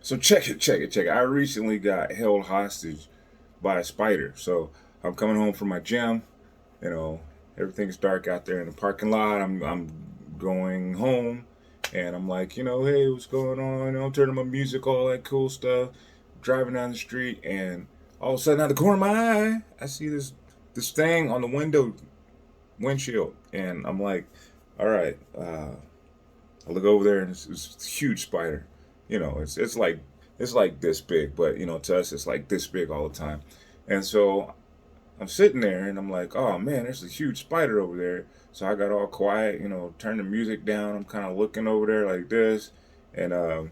So check it. I recently got held hostage by a spider. So I'm coming home from my gym. You know, everything's dark out there in the parking lot. I'm going home, and I'm like, hey, what's going on? I'm turning my music, all that cool stuff. Driving down the street, and all of a sudden, out the corner of my eye, I see this thing on the windshield, and I'm like, all right. I look over there, and it's a huge spider. It's like this big, but to us it's like this big all the time. And so I'm sitting there, and I'm like, oh man, there's a huge spider over there. So I got all quiet, turned the music down. I'm kind of looking over there like this, and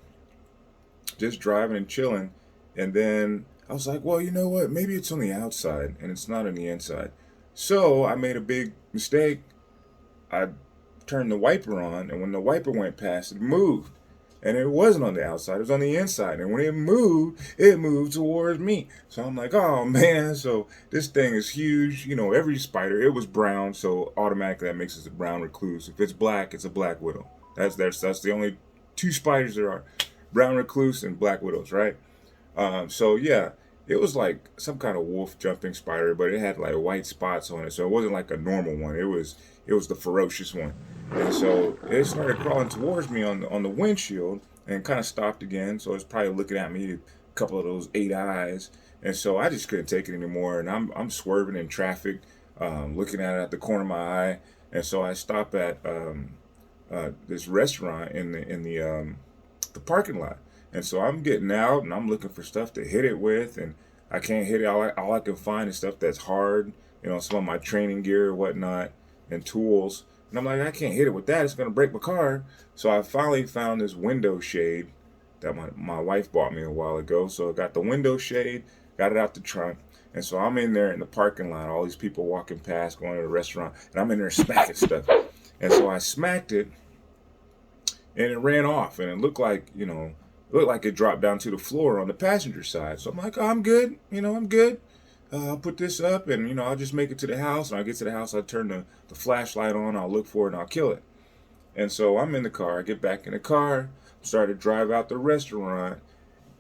just driving and chilling. And then I was like, well, you know what? Maybe it's on the outside and it's not on the inside. So I made a big mistake. I turned the wiper on, and when the wiper went past, it moved. And it wasn't on the outside, it was on the inside. And when it moved towards me. So I'm like, oh man, so this thing is huge. Every spider, it was brown, so automatically that makes it a brown recluse. If it's black, it's a black widow. That's the only two spiders there are. Brown recluse and black widows, right? So yeah, it was like some kind of wolf jumping spider, but it had like white spots on it, so it wasn't like a normal one. It was the ferocious one, and so it started crawling towards me on the windshield and kind of stopped again. So it's probably looking at me, a couple of those 8 eyes, and so I just couldn't take it anymore. And I'm swerving in traffic, looking at it at the corner of my eye, and so I stop at this restaurant in the parking lot. And so I'm getting out, and I'm looking for stuff to hit it with, and I can't hit it. All I can find is stuff that's hard, some of my training gear or whatnot, and tools. And I'm like, I can't hit it with that. It's going to break my car. So I finally found this window shade that my wife bought me a while ago. So I got the window shade, got it out the trunk. And so I'm in there in the parking lot, all these people walking past, going to the restaurant, and I'm in there smacking stuff. And so I smacked it, and it ran off, and it looked like it dropped down to the floor on the passenger side. So I'm like, oh, I'm good. I'm good. I'll put this up, and I'll just make it to the house. When I get to the house, I'll turn the flashlight on. I'll look for it, and I'll kill it. And so I'm in the car. I get back in the car, start to drive out the restaurant,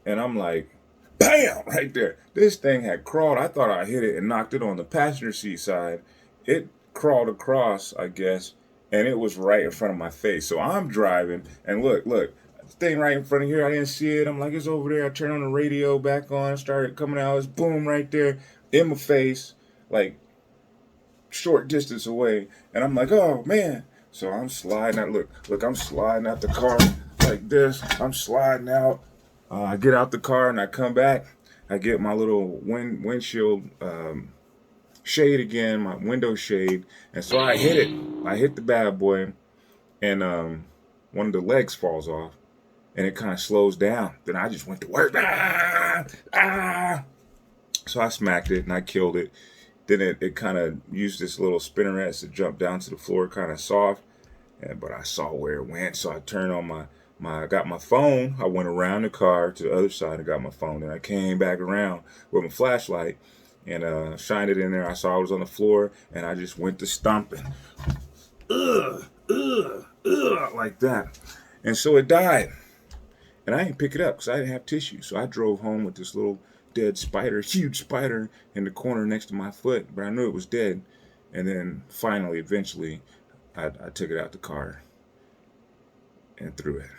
and I'm like, bam, right there. This thing had crawled. I thought I hit it and knocked it on the passenger seat side. It crawled across, I guess, and it was right in front of my face. So I'm driving, and look, thing right in front of here. I didn't see it. I'm like, it's over there. I turned on the radio back on. It started coming out. It's boom right there in my face, like short distance away. And I'm like, oh man. So I'm sliding out. Look, I'm sliding out the car like this. I'm sliding out. I get out the car and I come back. I get my little windshield shade again, my window shade. And so I hit it. I hit the bad boy, and one of the legs falls off, and it kind of slows down. Then I just went to work. Ah. So I smacked it and I killed it. Then it kind of used this little spinnerets to jump down to the floor, kind of soft. But I saw where it went, so I turned on I got my phone. I went around the car to the other side and got my phone. Then I came back around with my flashlight and shined it in there. I saw it was on the floor, and I just went to stomping. Ugh, ugh, ugh, like that. And so it died. And I didn't pick it up because I didn't have tissue. So I drove home with this little dead spider, huge spider, in the corner next to my foot. But I knew it was dead. And then finally, eventually, I took it out the car and threw it.